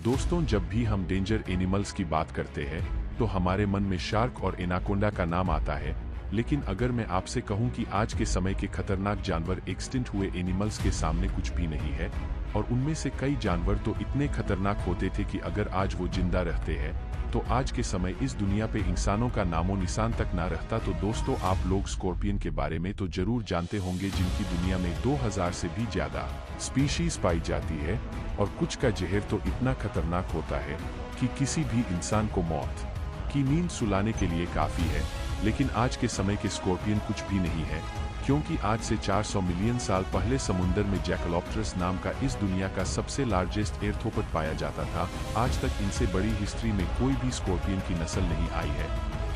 दोस्तों, जब भी हम डेंजर एनिमल्स की बात करते हैं तो हमारे मन में शार्क और एनाकोंडा का नाम आता है। लेकिन अगर मैं आपसे कहूं कि आज के समय के खतरनाक जानवर एक्सटिंक्ट हुए एनिमल्स के सामने कुछ भी नहीं है, और उनमें से कई जानवर तो इतने खतरनाक होते थे कि अगर आज वो जिंदा रहते हैं तो आज के समय इस दुनिया पे इंसानों का नामो निशान तक ना रहता। तो दोस्तों, आप लोग स्कॉर्पियन के बारे में तो जरूर जानते होंगे, जिनकी दुनिया में 2000 से भी ज्यादा स्पीशीज पाई जाती है, और कुछ का जहर तो इतना खतरनाक होता है कि किसी भी इंसान को मौत की नींद सुलाने के लिए काफी है। लेकिन आज के समय के स्कॉर्पियन कुछ भी नहीं है, क्योंकि आज से 400 मिलियन साल पहले समुद्र में जैकलोप्टेरस नाम का इस दुनिया का सबसे लार्जेस्ट एर्थोपड पाया जाता था। आज तक इनसे बड़ी हिस्ट्री में कोई भी स्कॉर्पियन की नस्ल नहीं आई है,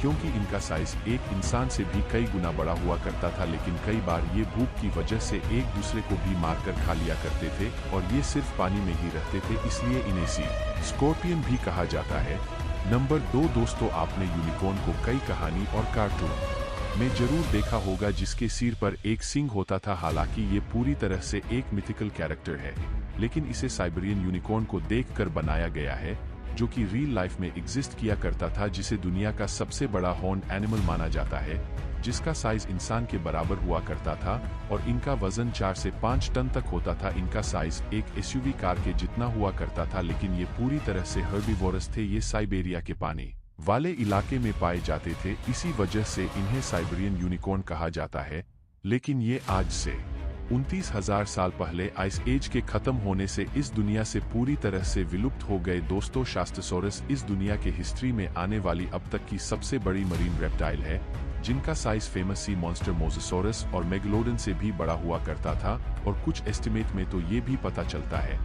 क्योंकि इनका साइज एक इंसान से भी कई गुना बड़ा हुआ करता था। लेकिन कई बार ये भूख की वजह से एक दूसरे को भी मारकर खा लिया करते थे, और ये सिर्फ पानी में ही रहते थे, इसलिए इन्हें सी स्कॉर्पियन भी कहा जाता है। नंबर 2 दोस्तों, आपने यूनिकॉर्न को कई कहानी और कार्टून में जरूर देखा होगा, जिसके सिर पर एक सींग होता था। हालांकि ये पूरी तरह से एक मिथिकल कैरेक्टर है, लेकिन इसे साइबेरियन यूनिकॉर्न को देखकर बनाया गया है, जो कि रियल लाइफ में एग्जिस्ट किया करता था, जिसे दुनिया का सबसे बड़ा हॉर्न्ड एनिमल माना जाता है, जिसका साइज इंसान के बराबर हुआ करता था, और इनका वजन 4 से 5 टन तक होता था। इनका साइज एक एसयूवी कार के जितना हुआ करता था, लेकिन ये पूरी तरह से हर्बीवोरस थे। ये साइबेरिया के पानी वाले इलाके में पाए जाते थे, इसी वजह से इन्हें साइबेरियन यूनिकॉर्न कहा जाता है। लेकिन ये आज से 29,000 साल पहले आइस एज के खत्म होने से इस दुनिया से पूरी तरह से विलुप्त हो गए। दोस्तों, शास्टोसोरस इस दुनिया के हिस्ट्री में आने वाली अब तक की सबसे बड़ी मरीन रेप्टाइल है, जिनका size famous sea monster mosasaurus और मेगलोडन से भी बड़ा हुआ करता था। और कुछ एस्टिमेट में तो ये भी पता चलता है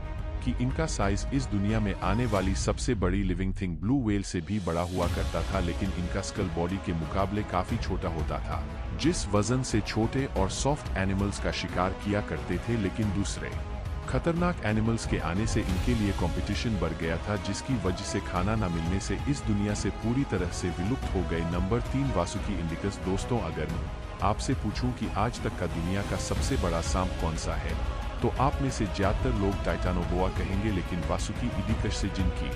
कि इनका साइज इस दुनिया में आने वाली सबसे बड़ी लिविंग थिंग ब्लू व्हेल से भी बड़ा हुआ करता था। लेकिन इनका स्कल बॉडी के मुकाबले काफी छोटा होता था, जिस वजन से छोटे और सॉफ्ट एनिमल्स का शिकार किया करते थे। लेकिन दूसरे खतरनाक एनिमल्स के आने से इनके लिए कंपटीशन बढ़ गया था, जिसकी वजह से खाना न मिलने से इस दुनिया से पूरी तरह से विलुप्त हो गए। Number 3 Vasuki indicus. दोस्तों, अगर मैं आपसे पूछूं कि आज तक का दुनिया का सबसे बड़ा सांप कौन सा है, तो आप में से ज्यादातर लोग टाइटानोबोआ कहेंगे। लेकिन वासुकी इंडिकस से जिनकी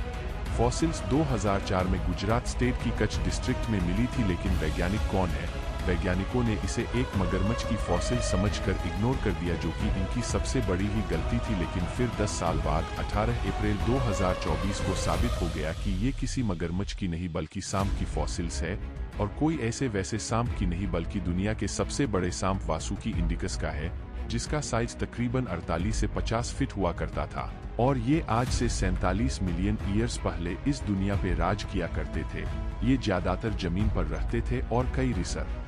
फॉसिल्स 2004 में गुजरात स्टेट की कच्छ डिस्ट्रिक्ट में मिली थी। लेकिन वैज्ञानिक कौन है? वैज्ञानिकों ने इसे एक मगरमच्छ की फॉसिल समझकर इग्नोर कर दिया, जो कि इनकी सबसे बड़ी ही गलती थी। लेकिन फिर 10 साल बाद 18 अप्रैल 2024 को साबित हो गया कि ये किसी मगरमच्छ की नहीं बल्कि सांप की फॉसिल्स है, और कोई ऐसे वैसे सांप की नहीं बल्कि दुनिया के सबसे बड़े सांप वासुकी इंडिकस का है, जिसका साइज तकरीबन 48 से 50 फीट हुआ करता था। और ये आज से 47 मिलियन ईयर्स पहले इस दुनिया पे राज किया करते थे। ये ज्यादातर जमीन पर रहते थे, और कई रिसर्च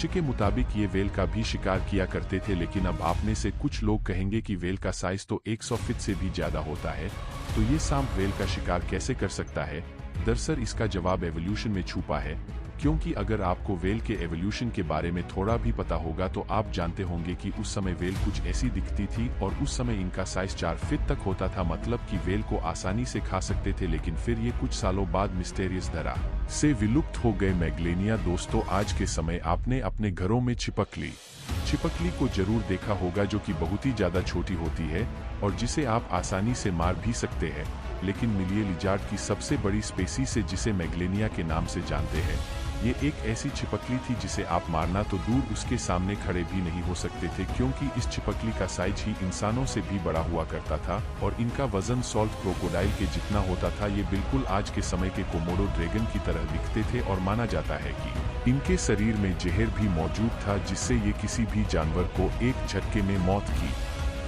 के मुताबिक ये वेल का भी शिकार किया करते थे। लेकिन अब आप में से कुछ लोग कहेंगे कि वेल का साइज तो 100 फीट से भी ज्यादा होता है, तो ये सांप वेल का शिकार कैसे कर सकता है? दरअसल इसका जवाब एवोल्यूशन में छुपा है, क्योंकि अगर आपको वेल के एवोल्यूशन के बारे में थोड़ा भी पता होगा तो आप जानते होंगे कि उस समय वेल कुछ ऐसी दिखती थी, और उस समय इनका साइज 4 फीट तक होता था, मतलब कि वेल को आसानी से खा सकते थे। लेकिन फिर ये कुछ सालों बाद मिस्टीरियस तरह से विलुप्त हो गए। मैगलेनिया। दोस्तों, आज के समय आपने अपने घरों में छिपकली को जरूर देखा होगा, जो कि बहुत ही ज्यादा छोटी होती है और जिसे आप आसानी से मार भी सकते हैं। लेकिन मिलिए लिजार्ड की सबसे बड़ी स्पेसीज से, जिसे मैगलेनिया के नाम से जानते हैं, ये एक ऐसी छिपकली थी जिसे आप मारना तो दूर उसके सामने खड़े भी नहीं हो सकते थे, क्योंकि इस छिपकली का साइज ही इंसानों से भी बड़ा हुआ करता था, और इनका वजन सॉल्ट क्रोकोडाइल के जितना होता था। ये बिल्कुल आज के समय के कोमोडो ड्रैगन की तरह दिखते थे, और माना जाता है कि इनके शरीर में जहर भी मौजूद था, जिससे ये किसी भी जानवर को एक झटके में मौत की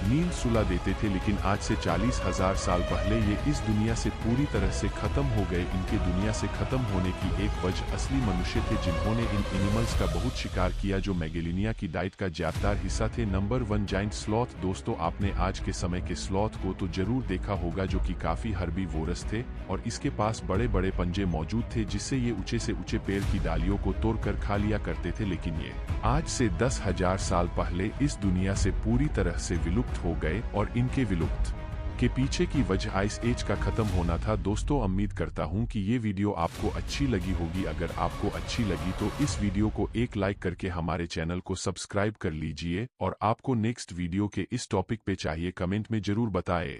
नींद सुला देते थे। लेकिन आज से 40,000 साल पहले ये इस दुनिया से पूरी तरह से खत्म हो गए। इनके दुनिया से खत्म होने की एक वजह असली मनुष्य थे, जिन्होंने इन एनिमल्स का बहुत शिकार किया, जो मैगेलिनिया की डाइट का ज्यादातर हिस्सा थे। Number 1 giant sloth. दोस्तों, आपने आज के समय के स्लॉथ को तो जरूर देखा होगा, जो कि काफी हर्बीवोरस थे, और इसके पास बड़े बड़े पंजे मौजूद थे, जिससे ये ऊंचे से ऊंचे पेड़ की डालियों को तोड़कर खा लिया करते थे। लेकिन ये आज से 10,000 साल पहले इस दुनिया से पूरी तरह से विलुप्त हो गए, और इनके विलुप्त के पीछे की वजह आइस एज का खत्म होना था। दोस्तों, उम्मीद करता हूं कि ये वीडियो आपको अच्छी लगी होगी। अगर आपको अच्छी लगी तो इस वीडियो को एक लाइक करके हमारे चैनल को सब्सक्राइब कर लीजिए, और आपको नेक्स्ट वीडियो के इस टॉपिक पे चाहिए कमेंट में जरूर बताएं।